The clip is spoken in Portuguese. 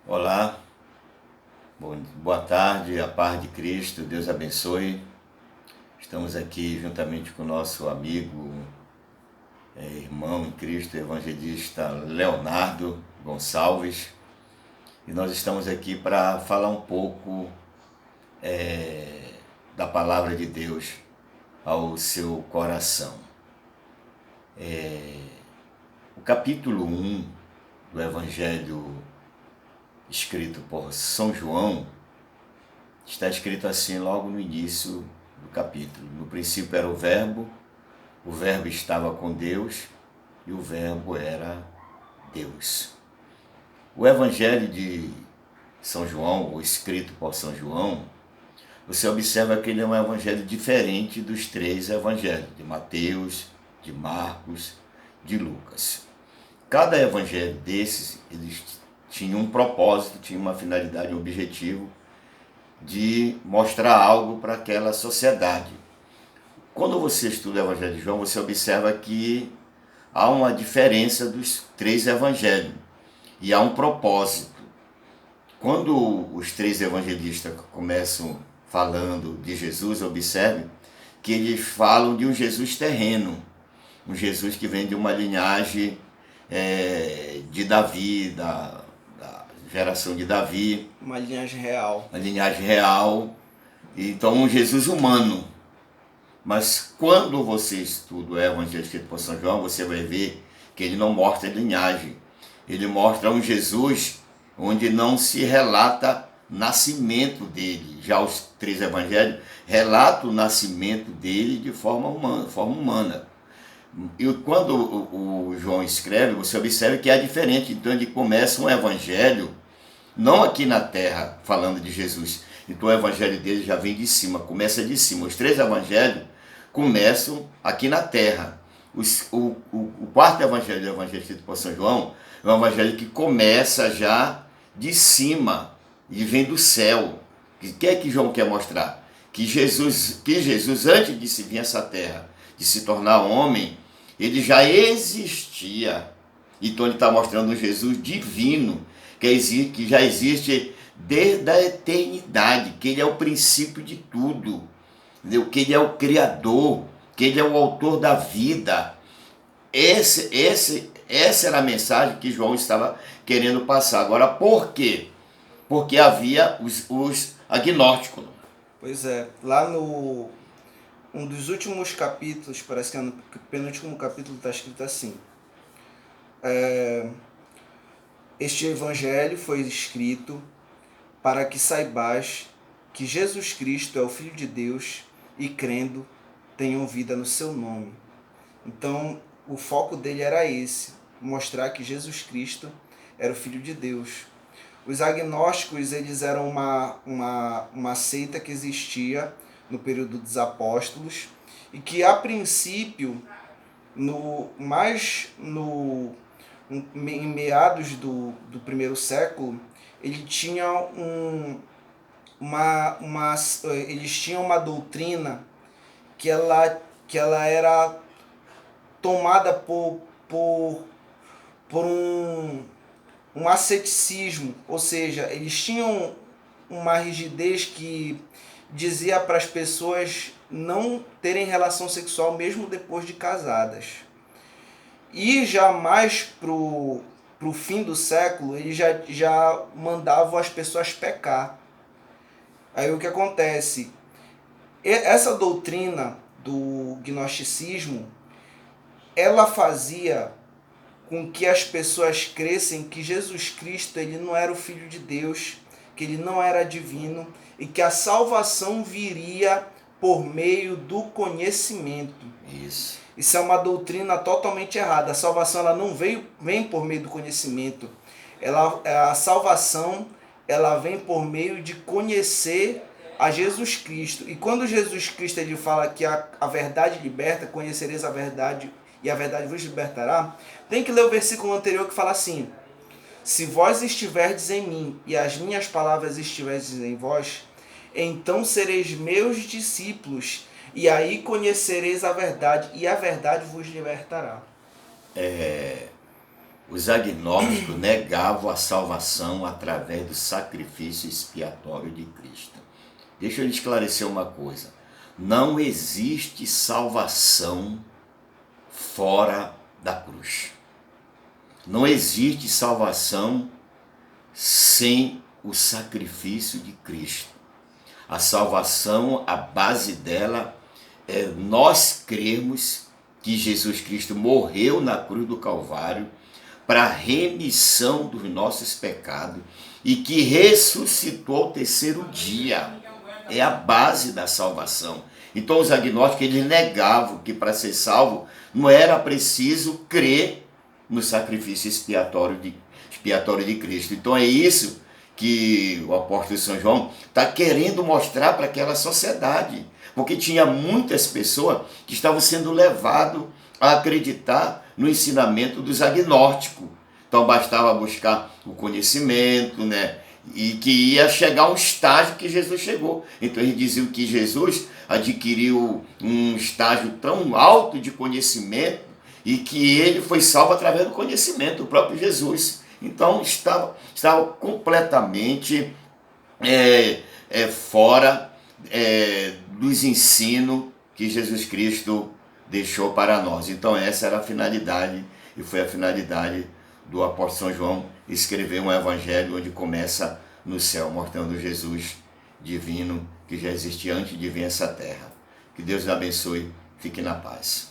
Olá, boa tarde, a paz de Cristo, Deus abençoe. Estamos aqui juntamente com o nosso amigo, irmão em Cristo, evangelista Leonardo Gonçalves. E nós estamos aqui para falar um pouco da palavra de Deus ao seu coração. O capítulo 1 do Evangelho escrito por São João está escrito assim logo no início do capítulo. No princípio era o Verbo estava com Deus e o Verbo era Deus. O Evangelho de São João, ou escrito por São João, você observa que ele é um evangelho diferente dos três evangelhos, de Mateus, de Marcos, de Lucas. Cada evangelho desses, eles tinham um propósito, tinha uma finalidade, um objetivo de mostrar algo para aquela sociedade. Quando você estuda o Evangelho de João, você observa que há uma diferença dos três evangelhos e há um propósito. Quando os três evangelistas começam falando de Jesus, observe que eles falam de um Jesus terreno, um Jesus que vem de uma linhagem de Davi, da geração de Davi. Uma linhagem real. Uma linhagem real, então um Jesus humano. Mas quando você estuda o Evangelho escrito por São João, você vai ver que ele não mostra linhagem. Ele mostra um Jesus onde não se relata nascimento dele. Já os três evangelhos relatam o nascimento dele de forma humana. E quando o João escreve, você observa que é diferente. Então ele começa um evangelho, não aqui na terra, falando de Jesus. Então o evangelho dele já vem de cima, começa de cima. Os três evangelhos começam aqui na terra. O quarto evangelho, o evangelho escrito por São João, é um evangelho que começa já de cima e vem do céu. O que é que João quer mostrar? Que Jesus, antes de se vir a essa terra, de se tornar homem, ele já existia. Então ele está mostrando um Jesus divino, que já existe desde a eternidade, que ele é o princípio de tudo, entendeu? Que ele é o Criador, que ele é o autor da vida. Essa era a mensagem que João estava querendo passar. Agora, por quê? Porque havia os agnósticos. Pois é, lá no um dos últimos capítulos, parece que é no penúltimo capítulo, está escrito assim: este evangelho foi escrito para que saibais que Jesus Cristo é o Filho de Deus e, crendo, tenham vida no seu nome. Então, o foco dele era esse, mostrar que Jesus Cristo era o Filho de Deus. Os agnósticos, eles eram uma seita que existia no período dos apóstolos e que, a princípio, em meados do primeiro século, ele tinha eles tinham uma doutrina que ela era tomada por um asceticismo, ou seja, eles tinham uma rigidez que dizia para as pessoas não terem relação sexual mesmo depois de casadas. E já mais pro fim do século, eles já mandavam as pessoas pecar. Aí o que acontece? Essa doutrina do gnosticismo, ela fazia com que as pessoas crescem que Jesus Cristo ele não era o Filho de Deus, que ele não era divino e que a salvação viria por meio do conhecimento. Isso é uma doutrina totalmente errada. A salvação ela não vem por meio do conhecimento. A salvação ela vem por meio de conhecer a Jesus Cristo. E quando Jesus Cristo ele fala que a verdade liberta, conhecereis a verdade e a verdade vos libertará, tem que ler o versículo anterior que fala assim: se vós estiverdes em mim e as minhas palavras estiverdes em vós, então sereis meus discípulos, e aí conhecereis a verdade, e a verdade vos libertará. Os agnósticos negavam a salvação através do sacrifício expiatório de Cristo. Deixa eu lhe esclarecer uma coisa. Não existe salvação fora da cruz. Não existe salvação sem o sacrifício de Cristo. A salvação, a base dela é nós crermos que Jesus Cristo morreu na cruz do Calvário para a remissão dos nossos pecados e que ressuscitou ao terceiro dia. É a base da salvação. Então os agnósticos, eles negavam que para ser salvo não era preciso crer no sacrifício expiatório de Cristo. Então é isso que o apóstolo São João está querendo mostrar para aquela sociedade, porque tinha muitas pessoas que estavam sendo levadas a acreditar no ensinamento dos agnósticos. Então bastava buscar o conhecimento, né? E que ia chegar a um estágio que Jesus chegou. Então eles diziam que Jesus adquiriu um estágio tão alto de conhecimento e que ele foi salvo através do conhecimento, o próprio Jesus. Então estava completamente fora dos ensinos que Jesus Cristo deixou para nós. Então essa era a finalidade, e foi a finalidade do apóstolo São João escrever um evangelho onde começa no céu, mostrando Jesus divino que já existia antes de vir essa terra. Que Deus abençoe, fique na paz.